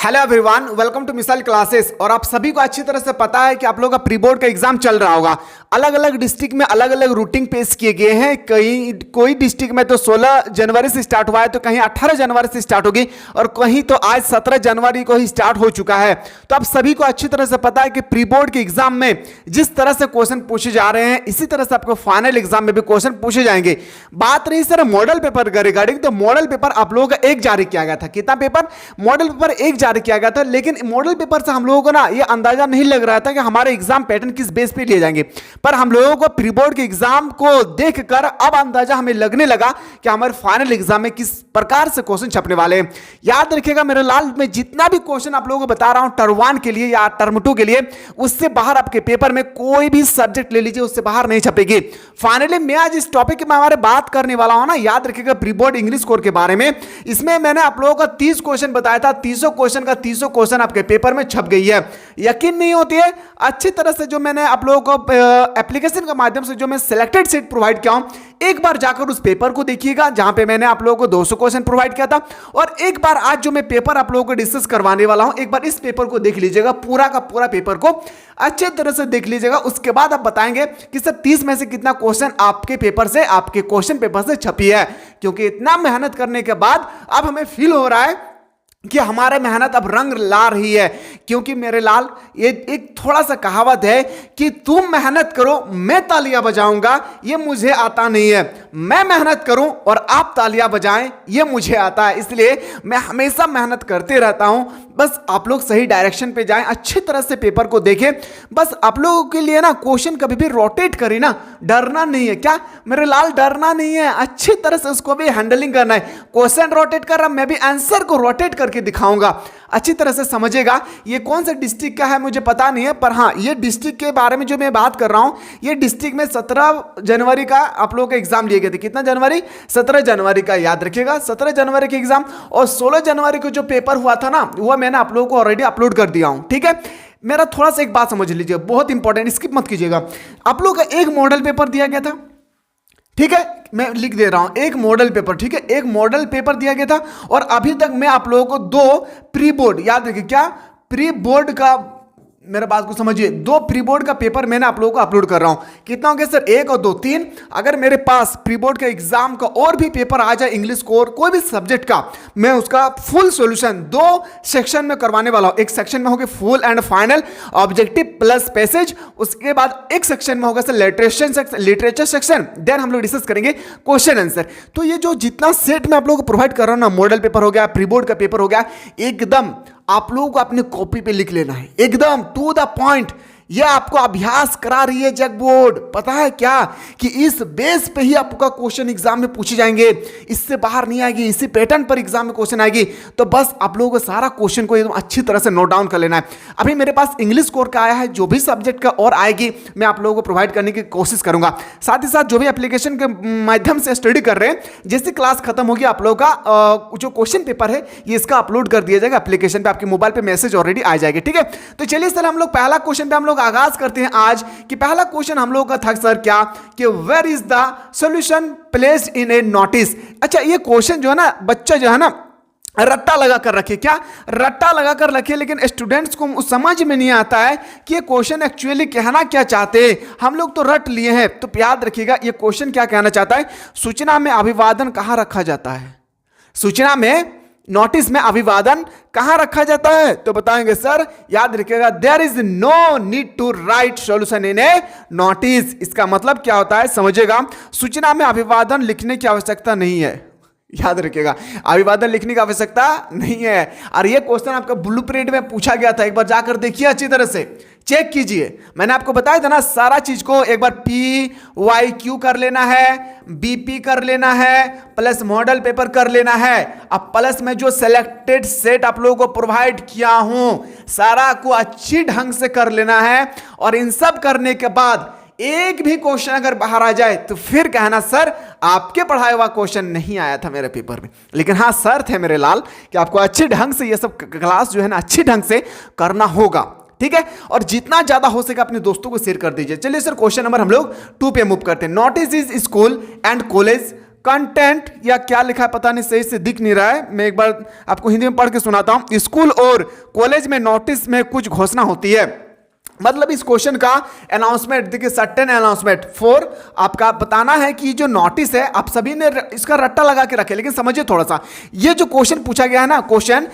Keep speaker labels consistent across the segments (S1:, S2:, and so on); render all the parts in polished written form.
S1: Hello everyone, welcome to missile classes. और आप सभी को अच्छी तरह से पता है कि आप लोगों का प्री बोर्ड का एग्जाम चल रहा होगा। अलग अलग डिस्ट्रिक्ट में अलग अलग रूटिंग पेश किए गए हैं। कहीं कोई डिस्ट्रिक्ट में तो 16 जनवरी से स्टार्ट हुआ है, तो कहीं 18 जनवरी से स्टार्ट होगी, और कहीं तो आज 17 जनवरी को ही स्टार्ट हो चुका है। तो आप सभी को अच्छी तरह से पता है कि प्री बोर्ड के एग्जाम में जिस तरह से क्वेश्चन पूछे जा रहे हैं, इसी तरह से आपको फाइनल एग्जाम में भी क्वेश्चन पूछे जाएंगे। बात रही सर मॉडल पेपर का रिगार्डिंग, तो मॉडल पेपर आप लोगों का एक जारी किया गया था। कितना पेपर? मॉडल पेपर एक जारी किया गया था। लेकिन मॉडल पेपर से हम लोगों को ना ये अंदाजा नहीं लग रहा था कि हमारे एग्जाम पैटर्न किस बेस पे लिए जाएंगे, पर हम लोगों को प्री बोर्ड के एग्जाम को देखकर अब अंदाजा हमें लगने लगा कि हमारे फाइनल एग्जाम में किस प्रकार से क्वेश्चन छपने वाले हैं। याद रखिएगा मेरे लाल, मैं जितना भी क्वेश्चन आप लोगों को बता रहा हूं टर्म 1 के लिए या टर्म 2 के लिए, उससे बाहर आपके पेपर में कोई भी सब्जेक्ट ले लीजिए, उससे बाहर नहीं छपेगी। फाइनली मैं आज इस टॉपिक में हमारे बात करने वाला हूं ना, याद रखिएगा प्री बोर्ड इंग्लिश कोर के बारे में। इसमें मैंने आप लोगों को 30 क्वेश्चन बताया था। 30 क्वेश्चन का 30 क्वेश्चन आपके पेपर में छप गई है। यकीन नहीं होती है, अच्छी तरह से जो मैंने आप लोगों को एप्लीकेशन के माध्यम से जो मैं सिलेक्टेड सीट प्रोवाइड किया हूं, एक बार जाकर उस पेपर को देखिएगा जहां पे मैंने आप लोगों को 200 क्वेश्चन प्रोवाइड किया था। और एक बार आज जो मैं पेपर आप लोगों को डिस्कस करवाने वाला हूं, एक बार इस पेपर को देख लीजिएगा, पूरा का पूरा पेपर को अच्छे तरह से देख लीजिएगा। उसके बाद आप बताएंगे कि सर 30 में से कितना क्वेश्चन आपके पेपर से, आपके क्वेश्चन पेपर से छपी है। क्योंकि इतना मेहनत करने के बाद अब हमें फील हो रहा है कि हमारे मेहनत अब रंग ला रही है। क्योंकि मेरे लाल, ये एक थोड़ा सा कहावत है कि तुम मेहनत करो मैं तालियां बजाऊंगा, ये मुझे आता नहीं है। मैं मेहनत करूं और आप तालियां बजाएं, ये मुझे आता है। इसलिए मैं हमेशा मेहनत करते रहता हूं। बस आप लोग सही डायरेक्शन पे जाएं, अच्छी तरह से पेपर को देखें। बस आप लोगों के लिए ना क्वेश्चन कभी भी रोटेट करें ना, डरना नहीं है। क्या मेरे लाल? डरना नहीं है, अच्छी तरह से उसको भी हैंडलिंग करना है। क्वेश्चन रोटेट कर रहा, मैं भी आंसर को रोटेट करके दिखाऊंगा। अच्छी तरह से समझेगा। ये कौन सा डिस्ट्रिक्ट का है मुझे पता नहीं है, पर हाँ ये डिस्ट्रिक्ट के बारे में जो मैं बात कर रहा हूं, ये डिस्ट्रिक्ट में 17 जनवरी का आप लोगों का एग्जाम लिए गए थे। कितना जनवरी? 17 जनवरी का, याद रखिएगा 17 जनवरी के एग्जाम। और 16 जनवरी को जो पेपर हुआ था ना, वो मैंने आप लोगों को ऑलरेडी अपलोड कर दिया हूं। ठीक है, मेरा थोड़ा सा एक बात समझ लीजिए, बहुत इंपॉर्टेंट, स्किप मत कीजिएगा। आप लोगों का एक मॉडल पेपर दिया गया था। ठीक है, मैं लिख दे रहा हूं, एक मॉडल पेपर। ठीक है, एक मॉडल पेपर दिया गया था। और अभी तक मैं आप लोगों को 2 प्री बोर्ड, याद रखिए क्या, प्री बोर्ड का, मेरे बात को समझिए, 2 प्री बोर्ड का पेपर मैंने आप लोगों को अपलोड कर रहा हूं। कितना हो गया सर? 1 और 2, 3। अगर मेरे पास प्री बोर्ड का एग्जाम का और भी पेपर आ जाए, इंग्लिश कोर कोई भी सब्जेक्ट का, मैं उसका फुल सॉल्यूशन 2 सेक्शन में करवाने वाला हूं। एक सेक्शन में होगा full and final objective plus passage, उसके बाद एक सेक्शन में होगा सर लिटरेचर सेक्शन, देन हम लोग डिस्कस करेंगे क्वेश्चन आंसर। तो ये जो जितना सेट मैं आप लोगों को प्रोवाइड कर रहा हूं ना, मॉडल पेपर हो गया, प्री बोर्ड का पेपर हो गया, एकदम आप लोगों को अपनी कॉपी पे लिख लेना है, एकदम टू द पॉइंट। ये आपको अभ्यास करा रही है जग बोर्ड। पता है क्या कि इस बेस पे ही आपका क्वेश्चन एग्जाम में पूछे जाएंगे, इससे बाहर नहीं आएगी, इसी पैटर्न पर एग्जाम में क्वेश्चन आएगी। तो बस आप लोगों को सारा क्वेश्चन को एकदम अच्छी तरह से नोट डाउन कर लेना है। अभी मेरे पास इंग्लिश कोर का आया है, जो भी सब्जेक्ट का और आएगी मैं आप लोगों को प्रोवाइड करने की कोशिश करूंगा। साथ ही साथ जो भी एप्लीकेशन के माध्यम से स्टडी कर रहे हैं, जैसे क्लास खत्म होगी आप लोगों का जो क्वेश्चन पेपर है ये इसका अपलोड कर दिया जाएगा एप्लीकेशन पे, आपके मोबाइल पे मैसेज ऑलरेडी आ जाएगी। ठीक है, तो चलिए सर हम लोग पहला क्वेश्चन पे हम लोग आगाज करते हैं आज। कि पहला क्वेश्चन हम लोगों का था सर क्या, कि where is the solution placed in a notice. अच्छा, ये क्वेश्चन जो है ना, बच्चा जो है ना रट्टा लगा कर रखे, क्या रट्टा लगा कर रखे, लेकिन स्टूडेंट्स को समझ में नहीं आता है कि ये क्वेश्चन एक्चुअली कहना क्या चाहते हैं। हम लोग तो रट लिए हैं। तो याद रखिएगा ये क्वेश्चन क्या कहना चाहता है, सूचना में अभिवादन कहां रखा जाता है, सूचना में, नोटिस में अभिवादन कहां रखा जाता है। तो बताएंगे सर, याद रखिएगा, there is no need to write solution in a notice. इसका मतलब क्या होता है समझिएगा, सूचना में अभिवादन लिखने की आवश्यकता नहीं है। याद रखिएगा, अभिवादन लिखने की आवश्यकता नहीं है। और ये क्वेश्चन आपका ब्लूप्रिंट में पूछा गया था, एक बार जाकर देखिए, अच्छी तरह से चेक कीजिए। मैंने आपको बताया था ना, सारा चीज को एक बार PYQ कर लेना है, BP कर लेना है, प्लस मॉडल पेपर कर लेना है। अब प्लस में जो सिलेक्टेड सेट आप लोगों को प्रोवाइड किया हूं, सारा को अच्छी ढंग से कर लेना है। और इन सब करने के बाद एक भी क्वेश्चन अगर बाहर आ जाए तो फिर कहना सर आपके पढ़ाया हुआ क्वेश्चन नहीं आया था मेरे पेपर में। लेकिन हाँ, शर्त है मेरे लाल कि आपको अच्छे ढंग से ये सब क्लास जो है ना अच्छी ढंग से करना होगा। ठीक है, और जितना ज्यादा हो सके अपने दोस्तों को शेयर कर दीजिए। चलिए सर क्वेश्चन नंबर हम लोग 2 पे मूव करते हैं। Notice is school and college content या क्या लिखा है पता नहीं, सही से दिख नहीं रहा है, मैं एक बार आपको हिंदी में पढ़ के सुनाता हूं। स्कूल और कॉलेज में नोटिस में कुछ घोषणा होती है, मतलब इस क्वेश्चन का अनाउंसमेंट देखिए, सर्टेन अनाउंसमेंट फॉर, आपका बताना है कि जो नोटिस है आप सभी ने इसका रट्टा लगा के रखे, लेकिन समझिए थोड़ा सा, ये जो क्वेश्चन पूछा गया है ना, क्वेश्चन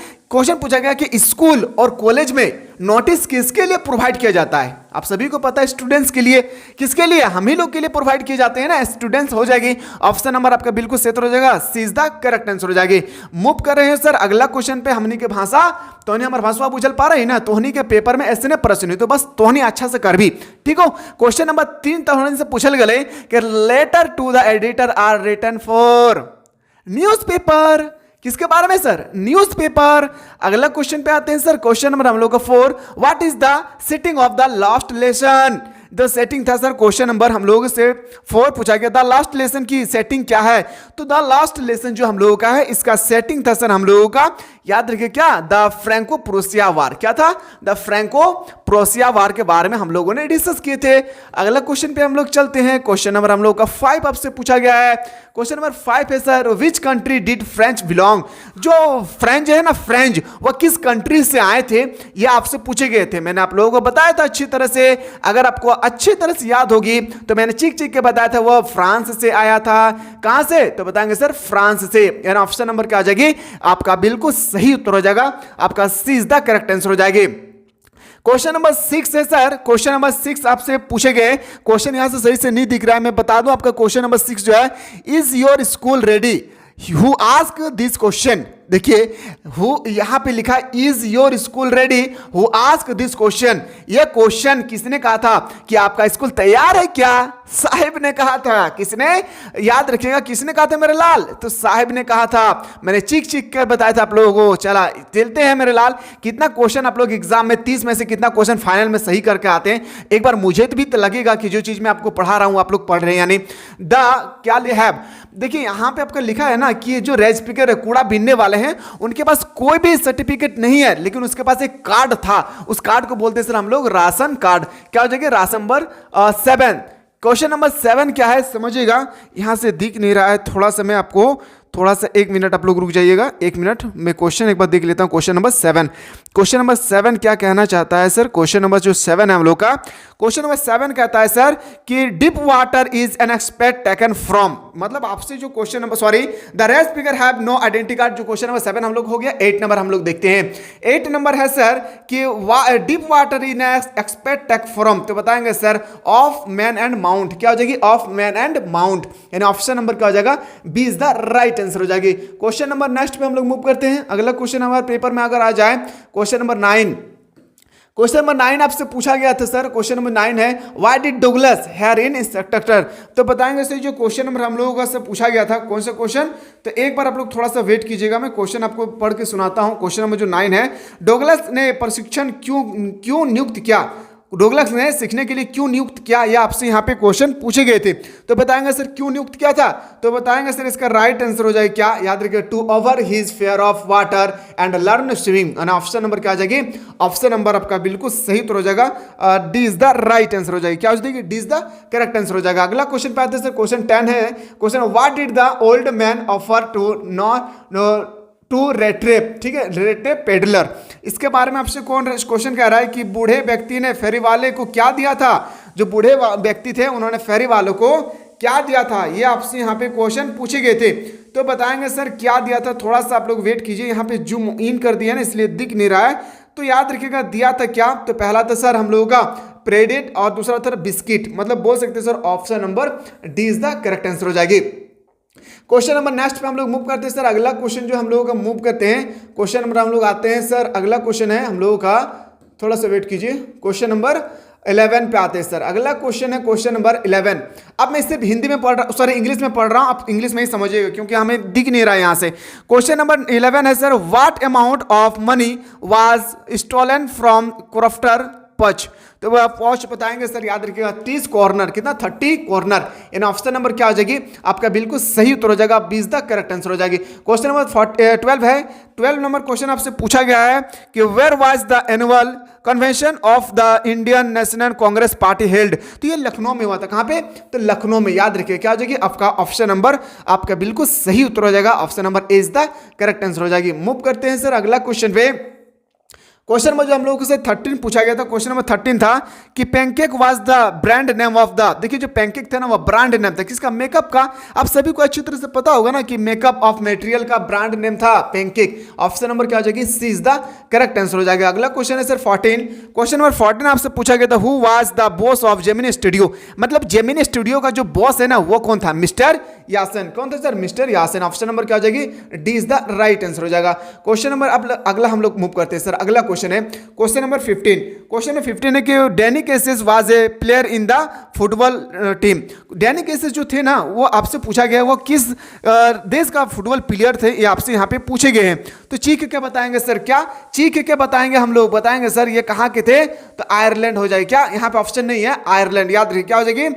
S1: पूछा गया कि स्कूल और कॉलेज में नोटिस किसके लिए प्रोवाइड किया जाता है। आप सभी को पता है स्टूडेंट्स के लिए, किसके लिए, हम ही लोग के लिए प्रोवाइड किए जाते हैं ना, स्टूडेंट्स हो जाएगी। ऑप्शन नंबर आपका बिल्कुल सही हो जाएगा, सी इज द करेक्ट आंसर हो जाएगी। मूव कर रहे हैं सर अगला क्वेश्चन पे। हमनी के भाषा तोहनी हमार भाषा बुझल पा रही ना, तोहनी के पेपर में ऐसे ने प्रश्न हुई तो बस तोहनी अच्छा से कर भी, ठीक हो। क्वेश्चन नंबर 3 तोहनी से पूछल गए कि letter to the editor are written for newspaper, किसके बारे में सर, न्यूज़पेपर। अगला क्वेश्चन पे आते हैं सर, क्वेश्चन नंबर हम लोग का 4, what is the setting of the last lesson. The setting था सर, क्वेश्चन नंबर हम लोग से 4 पूछा गया, द लास्ट लेसन की सेटिंग क्या है। तो द लास्ट लेसन जो हम लोगों का है, इसका सेटिंग था सर हम लोगों का, याद रखिए क्या, द फ्रैंको प्रोसिया वार। क्या था, द फ्रैंको प्रोसिया वार के बारे में हम लोगों ने डिस्कस किए थे। अगला क्वेश्चन पे हम लोग चलते हैं, क्वेश्चन नंबर हम लोग का 5 आपसे पूछा गया है। क्वेश्चन नंबर 5 है sir, which country did French belong. जो फ्रेंच है ना, फ्रेंच, वह किस कंट्री से आए थे, ये आपसे पूछे गए थे। मैंने आप लोगों को बताया था अच्छी तरह से, अगर आपको अच्छी तरह से याद होगी तो मैंने चीख चीख के बताया था, वह फ्रांस से आया था। कहां से, तो बताएंगे सर फ्रांस से, यानी ऑप्शन नंबर क्या आ जाएगी आपका, बिल्कुल सही उत्तर हो जाएगा आपका, सी इज द करेक्ट आंसर हो जाएगी। क्वेश्चन नंबर 6 है सर, क्वेश्चन नंबर 6 आपसे पूछे गए, क्वेश्चन यहां से सही से नहीं दिख रहा है, मैं बता दूं आपका क्वेश्चन नंबर 6 जो है, is your school ready, who ask this question. देखिए हु यहां पे लिखा, is your school ready, who ask this question. यह क्वेश्चन किसने कहा था कि आपका स्कूल तैयार है क्या, साहिब ने कहा था। किसने, याद रखिएगा किसने कहा था मेरे लाल, तो साहिब ने कहा था। मैंने चीख चीख कर बताया था आप लोगों को। चला चलते हैं मेरे लाल, कितना क्वेश्चन आप लोग एग्जाम में 30 में से कितना क्वेश्चन फाइनल में सही करके आते हैं, एक बार मुझे तो भी तो लगेगा कि जो चीज मैं आपको पढ़ा रहा हूं आप लोग पढ़ रहे हैं, यानी द क्या हैव। देखिए यहां पे आपका लिखा है ना कि जो रेज पिकर है, कूड़ा बीनने वाले हैं, उनके पास कोई भी सर्टिफिकेट नहीं है, लेकिन उसके पास एक कार्ड था, उस कार्ड को बोलते हैं सर हम लोग राशन कार्ड। क्या हो जाएगा, राशन नंबर 7। क्वेश्चन नंबर 7 क्या है समझिएगा, यहां से दिख नहीं रहा है, थोड़ा सा मैं आपको, थोड़ा सा 1 मिनट आप लोग रुक जाइएगा, 1 मिनट, मैं क्वेश्चन एक बार देख लेता हूं। क्वेश्चन नंबर 7, क्वेश्चन नंबर 7 क्या कहना चाहता है सर, क्वेश्चन नंबर जो 7 है हम लोग का, क्वेश्चन नंबर 7 कहता है सर कि deep water is an expect taken from, मतलब आपसे जो question number, sorry, the rest speaker have no identity card. जो क्वेश्चन नंबर 7 हम लोग हो गया, 8 नंबर हम लोग देखते हैं। 8 नंबर है सर कि deep water in expect take from, तो बताएंगे sir of man and mount. क्या हो जाएगी, ऑफ मैन एंड माउंट, यानी ऑप्शन नंबर क्या हो जाएगा, B is the right answer हो जाएगी। क्वेश्चन नंबर नेक्स्ट पे हम लोग मूव करते हैं। अगला क्वेश्चन हमारे पेपर में अगर आ जाए, क्वेश्चन नंबर 9, क्वेश्चन नंबर 9 आपसे पूछा गया था सर, क्वेश्चन नंबर 9 है, why did Douglas here in instructor. तो बताएंगे सर जो क्वेश्चन नंबर हम लोगों का से पूछा गया था, कौन सा क्वेश्चन, तो एक बार आप लोग थोड़ा सा वेट कीजिएगा, मैं क्वेश्चन आपको पढ़ के सुनाता हूं। क्वेश्चन नंबर जो 9 है, डगलस ने प्रशिक्षण क्यों नियुक्त किया, डगलस ने सीखने के लिए क्यों नियुक्त किया, यह आपसे यहाँ पे क्वेश्चन पूछे गए थे। तो बताएंगे सर क्यों नियुक्त किया था, तो बताएंगे सर इसका राइट आंसर हो जाएगा क्या, याद रखिए, to over his fear of water and learn swimming. और ऑप्शन नंबर क्या आ जाएगी, ऑप्शन नंबर आपका बिल्कुल सही उत्तर हो जाएगा, D is the right answer हो जाएगी। क्या हो जाएगी, D is the correct answer हो जाएगा। अगला क्वेश्चन पे आते हैं सर, क्वेश्चन 10 है, question what did the old man offer to Retrep, ठीक है, रेट्रेप पेडलर। इसके बारे में आपसे कौन क्वेश्चन कह रहा है कि बूढ़े व्यक्ति ने फेरी वाले को क्या दिया था। जो बूढ़े व्यक्ति थे उन्होंने फेरी वालों को क्या दिया था, ये आपसे यहाँ पे क्वेश्चन पूछे गए थे। तो बताएंगे सर क्या दिया था, थोड़ा सा आप लोग वेट कीजिए, यहाँ पे जूम इन कर दिया ना इसलिए दिख नहीं रहा है। तो याद रखिएगा दिया था क्या, तो पहला था सर हम लोगों का प्रेडिट और दूसरा था बिस्किट, मतलब बोल सकते हैं sir option number D is the correct answer हो जाएगी। क्वेश्चन नंबर नेक्स्ट पे हम लोग मूव करते हैं सर। अगला क्वेश्चन जो हम लोगों का मूव करते हैं, क्वेश्चन नंबर हम लोग आते हैं सर, अगला क्वेश्चन है हम लोगों का, थोड़ा सा वेट कीजिए, क्वेश्चन नंबर 11 पे आते हैं सर। अगला क्वेश्चन है क्वेश्चन नंबर 11। अब मैं सिर्फ हिंदी में पढ़ रहा हूँ, सॉरी इंग्लिश में पढ़ रहा हूँ, आप इंग्लिश में ही समझिएगा क्योंकि हमें दिख नहीं रहा है यहाँ से। क्वेश्चन नंबर 11 है sir, what amount of money was stolen from crofter Patch, तो वह पौच बताएंगे सर, याद रखिएगा 30 कॉर्नर, कितना 30 कॉर्नर। इन ऑप्शन नंबर क्या हो जाएगी आपका, बिल्कुल सही उत्तर हो जाएगा, 20 द करेक्ट आंसर हो जाएगी। क्वेश्चन नंबर 12 है, 12 नंबर क्वेश्चन आपसे पूछा गया है कि where was the annual convention of the Indian National Congress party held. तो ये लखनऊ में हुआ था, कहां पे, तो लखनऊ में। याद रखिए क्या हो जाएगी आपका ऑप्शन नंबर, आपका बिल्कुल सही उत्तर हो जाएगा, option number A is the correct answer हो जाएगी। मूव करते हैं सर अगला क्वेश्चन पे। क्वेश्चन में जो हम लोगों से 13 पूछा गया था, क्वेश्चन नंबर 13 था कि pancake was the brand name of the, देखिए जो पैनकेक था ना वो ब्रांड नेम था किसका, मेकअप का। आप सभी को अच्छी तरह से पता होगा ना कि मेकअप ऑफ मटेरियल का ब्रांड नेम था पैनकेक। ऑप्शन नंबर क्या हो जाएगी, सी इज द करेक्ट आंसर हो जाएगा। अगला क्वेश्चन है सर 14, क्वेश्चन नंबर 14 आपसे पूछा गया था who was the boss of Gemini studio, मतलब जेमिनी स्टूडियो का जो बॉस है ना वो कौन था, मिस्टर यासन। कौन था सर, मिस्टर यासन। ऑप्शन नंबर क्या हो जाएगी, D is the right answer हो जाएगा। क्वेश्चन नंबर अब अगला हम लोग मूव करते हैं सर। अगला क्वेश्चन है क्वेश्चन नंबर 15, क्वेश्चन नंबर 15 है कि Danny cases was a player in the football team. Danny cases जो थे ना वो आपसे पूछा गया है वो किस देश का फुटबॉल प्लेयर थे, ये आपसे यहाँ पे पूछे गए हैं। तो चीख के बताएंगे सर, क्या चीख के बताएंगे हम लोग, बताएंगे सर ये कहाँ के थे, तो आयरलैंड हो जाएगी। क्या यहाँ पे ऑप्शन नहीं है, आयरलैंड। याद रखिए क्या हो जाएगी,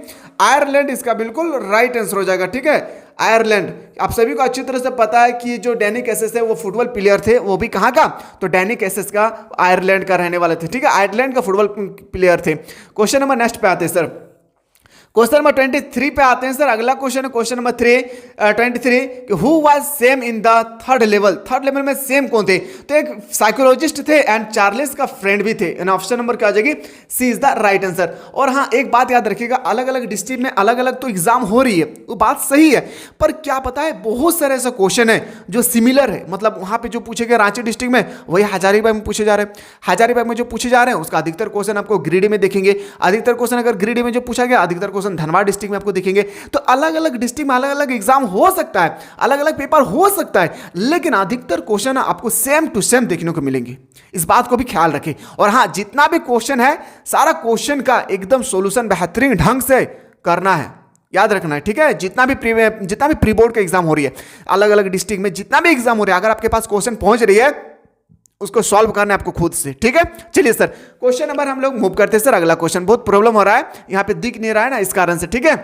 S1: आयरलैंड इसका बिल्कुल राइट आंसर हो जाएगा। ठीक है, आयरलैंड। आप सभी को अच्छी तरह से पता है कि जो डैनी कैसेस है वो फुटबॉल प्लेयर थे, वो भी कहाँ का, तो डैनी कैसेस का आयरलैंड का रहने वाले थे। ठीक है, आयरलैंड का फुटबॉल प्लेयर थे। क्वेश्चन नंबर नेक्स्ट पे आते हैं सर, क्वेश्चन नंबर 23 पे आते हैं सर। अगला क्वेश्चन है क्वेश्चन नंबर 23 कि who was same in the third level, third level में सेम कौन थे, तो एक साइकोलॉजिस्ट थे एंड चार्लेस का फ्रेंड भी थे। एंड ऑप्शन नंबर क्या हो जाएगी, सी इज द राइट आंसर। और हाँ एक बात याद रखिएगा, अलग अलग डिस्ट्रिक्ट में अलग अलग तो एग्जाम हो रही है, वो बात सही है, पर क्या पता है बहुत सारे ऐसे क्वेश्चन है जो सिमिलर है, मतलब वहां पे जो पूछे गए रांची डिस्ट्रिक्ट में वही हजारीबाग में पूछे जा रहे हैं, हजारीबाग में जो पूछे जा रहे हैं उसका अधिकतर क्वेश्चन आपको गिरिडीह में देखेंगे, अधिकतर क्वेश्चन अगर गिरिडीह में जो पूछा गया अधिकतर क्वेश्चन धनबाद डिस्ट्रिक्ट में आपको दिखेंगे। तो अलग अलग डिस्ट्रिक्ट में अलग अलग एग्जाम हो सकता है, अलग अलग पेपर हो सकता है, लेकिन अधिकतर क्वेश्चन आपको सेम टू सेम देखने को मिलेंगे, इस बात को भी ख्याल रखें। और हाँ जितना भी क्वेश्चन है सारा क्वेश्चन का एकदम सॉल्यूशन बेहतरीन ढंग से करना है, याद रखना है। ठीक है, जितना भी प्री बोर्ड का एग्जाम हो रही है, अलग अलग डिस्ट्रिक्ट में जितना भी एग्जाम हो रहा है, अगर आपके पास क्वेश्चन पहुंच रही है उसको सॉल्व करना है आपको खुद से। ठीक है, चलिए सर क्वेश्चन नंबर हम लोग मूव करते हैं सर। अगला क्वेश्चन बहुत प्रॉब्लम हो रहा है, यहाँ पे दिख नहीं रहा है ना इस कारण से। ठीक है,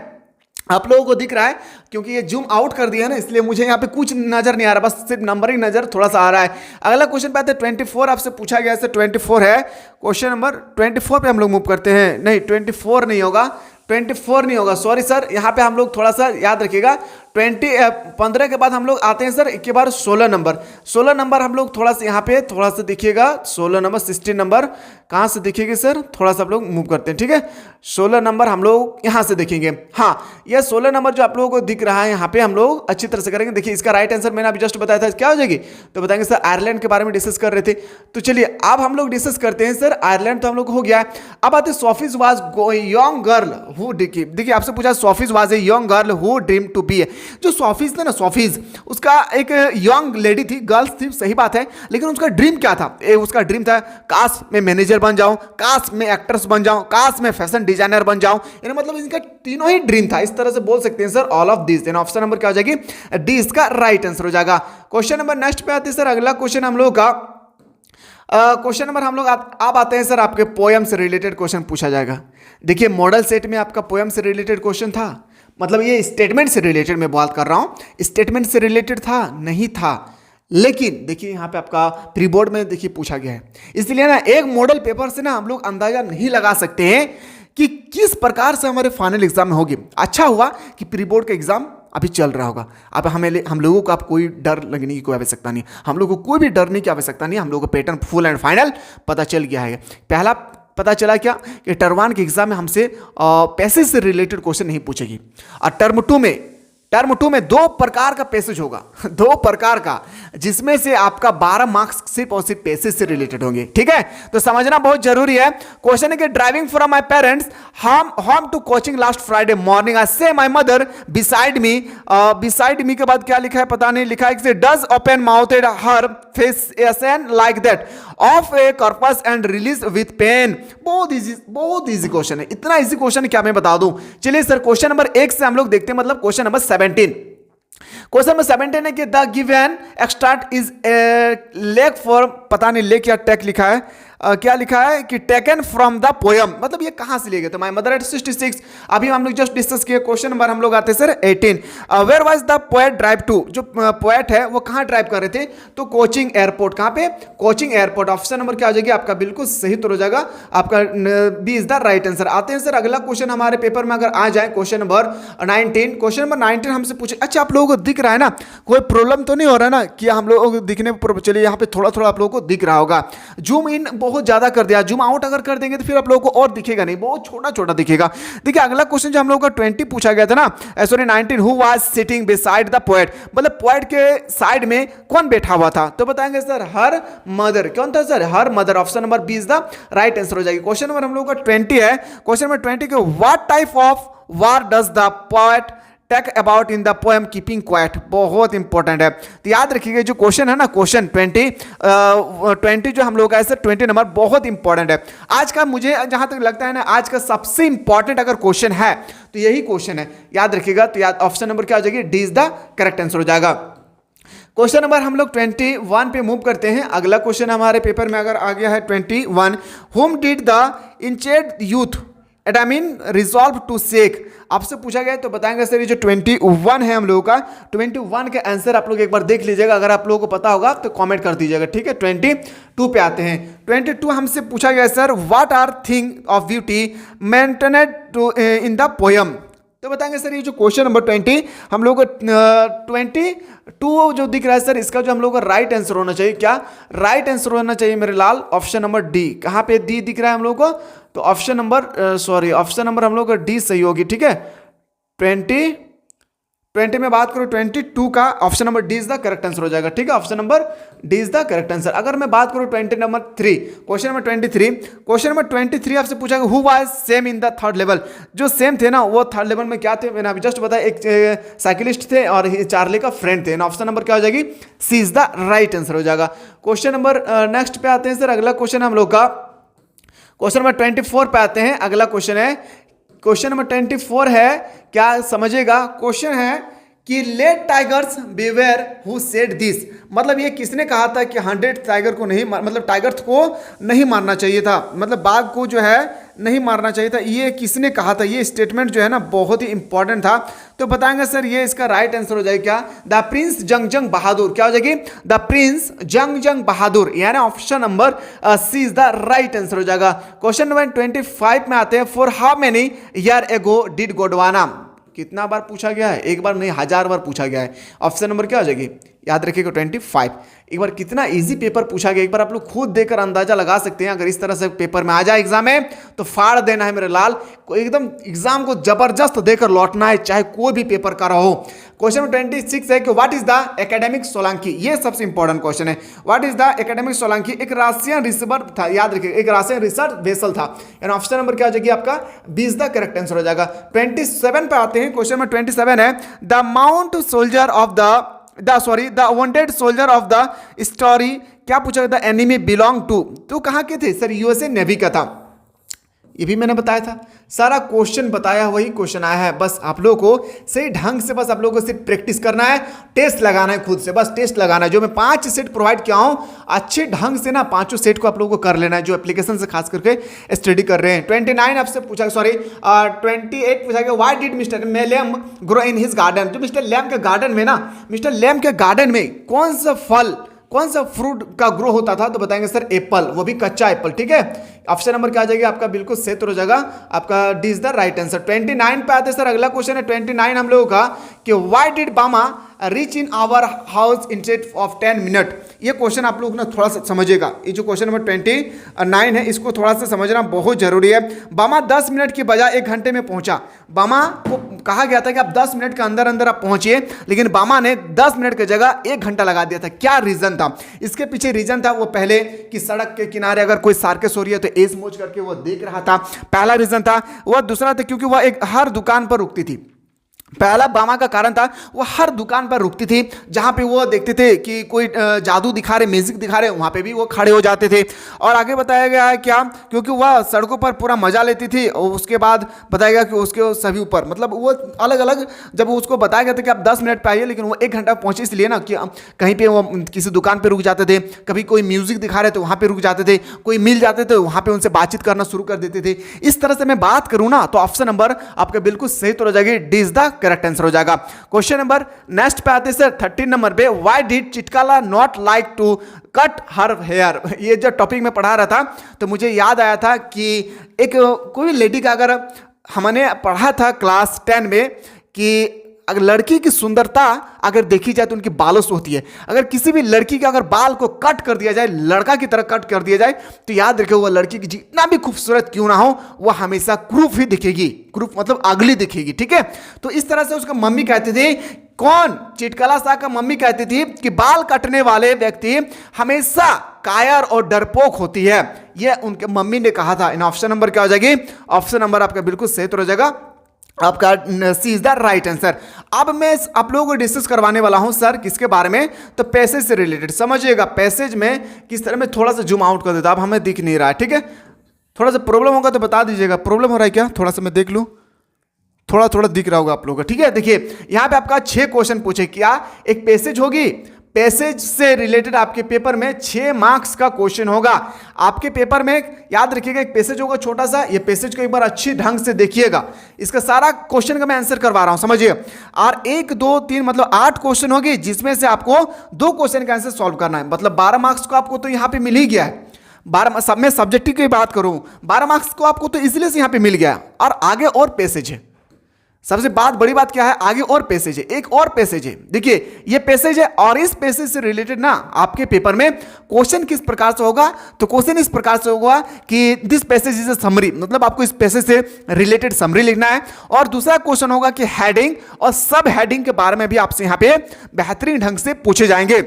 S1: आप लोगों को दिख रहा है क्योंकि ये जूम आउट कर दिया है ना, इसलिए मुझे यहाँ पे कुछ नजर नहीं आ रहा, बस सिर्फ नंबर ही नजर थोड़ा सा आ रहा है। अगला क्वेश्चन पे आते हैं 24 आपसे पूछा गया है, 24 है क्वेश्चन नंबर 24 पे हम लोग मूव करते हैं। नहीं 24 नहीं होगा, 24 नहीं होगा, सॉरी सर। यहाँ पे हम लोग थोड़ा सा याद रखिएगा 15 के बाद हम लोग आते हैं सर एक के बार 16 नंबर हम लोग थोड़ा सा यहाँ पे थोड़ा सा देखिएगा, 16 नंबर 16 नंबर कहाँ से देखिएगा सर, थोड़ा सा आप लोग मूव करते हैं। ठीक है, 16 नंबर हम लोग यहाँ से देखेंगे। हाँ ये 16 नंबर जो आप लोगों को दिख रहा है यहाँ पे हम लोग अच्छी तरह से करेंगे। देखिए इसका राइट आंसर मैंने अभी जस्ट बताया था, क्या हो जाएगी, तो बताएंगे सर आयरलैंड के बारे में डिस्कस कर रहे थे। तो चलिए अब हम लोग डिस्कस करते हैं सर, आयरलैंड तो हम लोग हो गया है। अब आते Sophie's was young girl who, देखिए आपसे पूछा Sophie's was a young girl who dream to be, जो सोफीज थे ना, सोफीज उसका एक यंग लेडी थी, गर्ल्स थी, सही बात है, लेकिन उसका ड्रीम क्या था, उसका ड्रीम था काश मैं मैनेजर बन जाऊं, काश मैं एक्ट्रेस बन जाऊं, काश मैं फैशन डिजाइनर बन जाऊं, यानी मतलब इनका तीनों ही ड्रीम था, इस तरह से बोल सकते हैं sir all of this. Then option number क्या हो जाएगी, डी इसका राइट आंसर हो जाएगा। क्वेश्चन नंबर नेक्स्ट पे आते हैं सर। अगला क्वेश्चन हम लोग का क्वेश्चन नंबर हम लोग आप आते हैं सर, आपके पोएम से रिलेटेड क्वेश्चन पूछा जाएगा। देखिए मॉडल सेट में आपका पोएम से रिलेटेड क्वेश्चन था, मतलब ये स्टेटमेंट से रिलेटेड मैं बात कर रहा हूं, स्टेटमेंट से रिलेटेड था नहीं था, लेकिन देखिए यहाँ पे आपका प्री बोर्ड में देखिए पूछा गया है, इसलिए ना एक मॉडल पेपर से ना हम लोग अंदाजा नहीं लगा सकते हैं कि किस प्रकार से हमारे फाइनल एग्जाम में होगी। अच्छा हुआ कि प्री बोर्ड का एग्जाम अभी चल रहा होगा, अब हम लोगों को अब कोई डर लगने की कोई आवश्यकता नहीं, हम लोगों को कोई भी डरने की आवश्यकता नहीं, हम लोगों को पैटर्न फुल एंड फाइनल पता चल गया है। पहला पता चला क्या कि टर्म 1 के एग्जाम में हमसे पैसेज से रिलेटेड क्वेश्चन नहीं पूछेगी, और टर्म टू में 2 प्रकार का पैसेज होगा, 2 प्रकार का, जिसमें से आपका 12 मार्क्स सिर्फ और सिर्फ पैसेज से रिलेटेड होंगे। ठीक है, तो समझना बहुत जरूरी है। क्वेश्चन है कि driving from my parents home to coaching last Friday morning I say my mother beside me के बाद क्या लिखा है पता नहीं, लिखा है does open mouthed her face an like that of a corpse and release with pain. बहुत इजी क्वेश्चन है, इतना इजी क्वेश्चन क्या मैं बता दूं। चलिए सर क्वेश्चन नंबर 1 से हम लोग देखते हैं, मतलब क्वेश्चन नंबर 17। क्वेश्चन नंबर 17 है कि the given extract is lake for, पता नहीं लेक या टेक लिखा है, क्या लिखा है कि टेकन फ्रॉम द पोयम, मतलब ये कहां से लिए गए? तो माय मदर एट 66, अभी हम लोग जस्ट डिस्कस किए। क्वेश्चन नंबर हम लोग आते हैं sir 18, where was the poet drive to, जो पोएट है वो कहां ड्राइव कर रहे थे? तो कोचिंग एयरपोर्ट। कहां पे? Coaching airport. ऑप्शन नंबर क्या हो जाएगी आपका? बिल्कुल सही उत्तर हो जाएगा आपका, B is the right answer. आते हैं सर अगला क्वेश्चन हमारे पेपर में अगर आ जाए, क्वेश्चन नंबर 19। क्वेश्चन नंबर 19 हमसे पूछे, अच्छा आप लोगों को दिख रहा है ना, कोई प्रॉब्लम तो नहीं हो रहा ना कि हम लोगों को दिखने पर? चलिए यहाँ पे थोड़ा थोड़ा आप लोगों को दिख रहा होगा। जूम इन बहुत ज्यादा कर दिया, जूम आउट अगर कर देंगे तो फिर आप लोगों को और दिखेगा नहीं, बहुत छोटा छोटा दिखेगा। देखिए अगला क्वेश्चन जो हम लोगों का 20 पूछा गया था ना, sorry 19, who was sitting beside the poet, मतलब पोएट के साइड में कौन बैठा हुआ था? तो बताएंगे सर हर मदर। कौन था सर? Her mother. Option number B is the right answer हो जाएगी। क्वेश्चन नंबर हम लोगों का 20 है। क्वेश्चन नंबर 20 के, what type of war does the poet take about in the poem keeping quiet, बहुत इंपॉर्टेंट है। तो याद रखिएगा जो क्वेश्चन है ना, क्वेश्चन 20 जो हम लोग का है सर 20 नंबर, बहुत इंपॉर्टेंट है। आज का मुझे जहां तक लगता है ना, आज का सबसे इंपॉर्टेंट अगर क्वेश्चन है तो यही क्वेश्चन है, याद रखिएगा। तो याद ऑप्शन नंबर क्या हो जाएगी? D is the correct answer हो जाएगा। क्वेश्चन नंबर हम लोग 21 पे मूव करते हैं। अगला क्वेश्चन हमारे पेपर में अगर आ गया है 21, whom did the enchanted youth Adamin resolve to seek, आपसे पूछा गया है। तो बताएंगे सर ये जो 21 है हम लोगों का, 21 के आंसर आप लोग एक बार देख लीजिएगा, अगर आप लोगों को पता होगा तो कमेंट कर दीजिएगा, ठीक है। 22 पे आते हैं। 22 हमसे पूछा गया है sir, what are thing of beauty maintained to in the poem. तो बताएंगे सर ये जो क्वेश्चन नंबर 20 हम लोग को 22 जो दिख रहा है सर, इसका जो हम लोग का राइट आंसर होना चाहिए, क्या राइट आंसर होना चाहिए मेरे लाल? Option number D. कहाँ पे डी दिख रहा है हम लोग को? तो ऑप्शन नंबर हम लोग का डी सही होगी, ठीक है। 20 में बात करूं 22 का, option number D is the correct answer हो जाएगा, ठीक है। Option number D is the correct answer. अगर मैं बात करूं 20 number 3, question number 23, question number 23 आपसे पूछा गया, who was same in the third level, जो सेम थे ना वो थर्ड लेवल में क्या थे? मैंने अभी जस्ट बताया, एक साइकिलिस्ट थे और चार्ली का फ्रेंड थे। ऑप्शन नंबर क्या हो जाएगी? सी इज द राइट आंसर हो जाएगा। क्वेश्चन नंबर नेक्स्ट पे आते हैं सर। अगला क्वेश्चन हम लोग का क्वेश्चन नंबर 24 पे आते हैं। अगला क्वेश्चन है, क्वेश्चन नंबर 24 है, क्या समझेगा? क्वेश्चन है कि let tigers beware who said this, मतलब ये किसने कहा था कि 100 टाइगर को नहीं मतलब टाइगर्स को नहीं मारना चाहिए था, मतलब बाघ को जो है नहीं मारना चाहिए था, ये किसने कहा था? ये स्टेटमेंट जो है ना बहुत ही इंपॉर्टेंट था। तो बताएंगे सर ये इसका राइट आंसर हो जाएगा क्या? द प्रिंस जंग बहादुर। क्या हो जाएगी? द प्रिंस जंग बहादुर, यानी option number C is the right answer हो जाएगा। क्वेश्चन नंबर 25 में आते हैं। For how many year ago did Gondwana, कितना बार पूछा गया है? एक बार नहीं, 1000 बार पूछा गया है। ऑप्शन नंबर क्या हो जाएगी? याद रखिएगा 25। एक बार कितना इजी पेपर पूछा गया, एक बार आप लोग खुद देकर अंदाजा लगा सकते हैं। अगर इस तरह से पेपर में आ जाए एग्जाम में तो फाड़ देना है मेरे लाल, एकदम एग्जाम को जबरदस्त देकर लौटना है, चाहे कोई भी पेपर का रहो। क्वेश्चन नंबर 26 है कि what is the academic Solanki, ये सबसे इंपॉर्टेंट क्वेश्चन है। What is the academic Solanki? एक राशियन रिसीवर था, याद रखिए, एक राशियन रिसर्च वेसल था। यानी ऑप्शन नंबर क्या हो जाएगी आपका? B is the correct answer हो जाएगा। 27 पे आते हैं। क्वेश्चन नंबर 27 है, the mount soldier of the wanted soldier of the story, क्या पूछा गया था? एनिमी बिलोंग टू, तो कहाँ के थे सर? यूएसए नेवी का था। ये भी मैंने बताया था, सारा क्वेश्चन बताया, वही क्वेश्चन आया है। बस आप लोगों को सही ढंग से बस आप लोगों को सिर्फ प्रैक्टिस करना है, टेस्ट लगाना है खुद से, बस टेस्ट लगाना है। जो मैं 5 सेट प्रोवाइड किया हूँ, अच्छे ढंग से ना 5 सेट को आप लोगों को कर लेना है, जो एप्लीकेशन से खास करके स्टडी कर रहे हैं। 29 आपसे पूछा, 28 पूछा गया, why did mister lame grow in his garden, जो मिस्टर लेम के गार्डन में ना, मिस्टर लेम के गार्डन में कौन सा फल, कौन सा फ्रूट का ग्रो होता था? तो बताएंगे सर एप्पल, वो भी कच्चा एप्पल, ठीक है। ऑप्शन नंबर क्या आ जाएगा आपका? बिल्कुल सही हो जाएगा आपका, D is the right answer. 29 पे आते सर। अगला क्वेश्चन है 29 हम लोगों का कि why did Bama reach in our house instead of 10 minute. ये क्वेश्चन आप लोग ना थोड़ा सा समझिएगा, ये जो क्वेश्चन नंबर 29 है इसको थोड़ा सा समझना बहुत जरूरी है। बामा 10 मिनट की बजाय 1 घंटे में पहुंचा। बामा को कहा गया था कि आप 10 मिनट के अंदर अंदर आप पहुंचिए, लेकिन बामा ने 10 मिनट की जगह 1 घंटा लगा दिया था। क्या रीजन था इसके पीछे? रीजन था वो पहले कि सड़क के किनारे अगर कोई सार्कस हो रही है तो एस मोच करके वो देख रहा था, पहला रीजन था। वह दूसरा था क्योंकि वह एक हर दुकान पर रुकती थी, पहला बामा का कारण था वो हर दुकान पर रुकती थी, जहाँ पे वो देखते थे कि कोई जादू दिखा रहे, म्यूजिक दिखा रहे, वहाँ पे भी वो खड़े हो जाते थे। और आगे बताया गया है क्या, क्योंकि वह सड़कों पर पूरा मजा लेती थी। और उसके बाद बताया गया कि उसके सभी ऊपर मतलब वो अलग अलग, जब उसको बताया गया था कि आप 10 मिनट पे आइए, लेकिन वो 1 घंटा पहुँचे इसलिए ना कि कहीं पर वो किसी दुकान पर रुक जाते थे, कभी कोई म्यूजिक दिखा रहे तो वहाँ पर रुक जाते थे, कोई मिल जाते थे वहाँ पर उनसे बातचीत करना शुरू कर देते थे। इस तरह से मैं बात करूँ ना तो ऑप्शन नंबर आपका बिल्कुल सही तो हो जाएगी, D is the correct answer हो जाएगा। क्वेश्चन नंबर नेक्स्ट पे आते हैं सर 13 नंबर पे, why did Zitkala not like to cut her hair. ये जो टॉपिक में पढ़ा रहा था तो मुझे याद आया था कि एक कोई लेडी का, अगर हमने पढ़ा था क्लास 10 में कि अगर लड़की की सुंदरता अगर देखी जाए तो उनकी बालों से होती है। अगर किसी भी लड़की के अगर बाल को कट कर दिया जाए, लड़का की तरह कट कर दिया जाए, तो याद रखिए वह लड़की की जितना भी खूबसूरत क्यों ना हो, वह हमेशा क्रूप ही दिखेगी। क्रूप मतलब अगली दिखेगी, ठीक है। तो इस तरह से उसका मम्मी कहती थी, कौन, चिटकला शाह का मम्मी कहती थी कि बाल कटने वाले व्यक्ति हमेशा कायर और डरपोक होती है। यह उनके मम्मी ने कहा था। इन ऑप्शन नंबर क्या हो जाएगी, ऑप्शन नंबर आपका बिल्कुल सही तो हो जाएगा, आपका सी इज द राइट आंसर। अब मैं आप लोगों को डिस्कस करवाने वाला हूं सर किसके बारे में, तो पैसेज से रिलेटेड। समझिएगा पैसेज में किस तरह, मैं थोड़ा सा जूम आउट कर देता, अब हमें दिख नहीं रहा है, ठीक है। थोड़ा सा प्रॉब्लम होगा तो बता दीजिएगा, प्रॉब्लम हो रहा है क्या, थोड़ा सा मैं देख लूं, थोड़ा थोड़ा दिख रहा होगा आप लोगों को, ठीक है। देखिए यहां पे आपका 6 क्वेश्चन पूछे, क्या एक पैसेज होगी, पैसेज से रिलेटेड आपके पेपर में 6 मार्क्स का क्वेश्चन होगा। आपके पेपर में याद रखिएगा एक पैसेज होगा छोटा सा, ये पैसेज को एक बार अच्छी ढंग से देखिएगा, इसका सारा क्वेश्चन का मैं आंसर करवा रहा हूं, समझिए। और 1 2 3 मतलब 8 क्वेश्चन होगी, जिसमें से आपको 2 क्वेश्चन का आंसर सॉल्व करना है। मतलब 12 मार्क्स को आपको तो यहां पर मिल ही गया है। 12 सब में सब्जेक्टिव की बात करूं, 12 मार्क्स को आपको तो इजिली से यहां पर मिल गया, और आगे और पैसेज है। सबसे बड़ी बात क्या है, आगे और पैसेज है, एक और पैसेज है। देखिए ये पैसेज है, और इस पैसेज से रिलेटेड ना आपके पेपर में क्वेश्चन किस प्रकार से होगा, तो क्वेश्चन इस प्रकार से होगा कि this passage is a summary, मतलब आपको इस पैसेज से रिलेटेड समरी लिखना है। और दूसरा क्वेश्चन होगा कि हेडिंग और सब हेडिंग के बारे में भी आपसे यहां पे बेहतरीन ढंग से पूछे जाएंगे।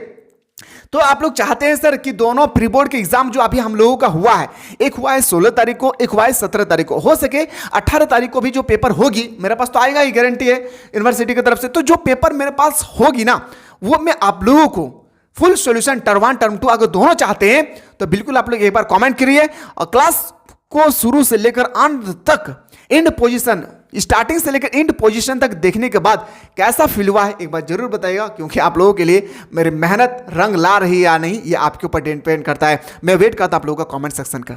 S1: तो आप लोग चाहते हैं सर कि दोनों प्री बोर्ड के एग्जाम जो अभी हम लोगों का हुआ है, एक हुआ है 16 तारीख को, एक हुआ है 17 तारीख को, हो सके 18 तारीख को भी जो पेपर होगी, मेरे पास तो आएगा ही, गारंटी है यूनिवर्सिटी की तरफ से। तो जो पेपर मेरे पास होगी ना, वो मैं आप लोगों को फुल सॉल्यूशन टर्म 1 टर्म 2 अगर दोनों चाहते हैं तो बिल्कुल आप लोग एक बार कॉमेंट करिए। और क्लास को शुरू से लेकर अंत तक, एंड पोजीशन, स्टार्टिंग से लेकर एंड पोजीशन तक देखने के बाद कैसा फील हुआ है एक बार जरूर बताइएगा, क्योंकि आप लोगों के लिए मेरी मेहनत रंग ला रही है या नहीं, ये आपके ऊपर डिपेंड करता है। मैं वेट करता हूं आप लोगों का कमेंट सेक्शन का।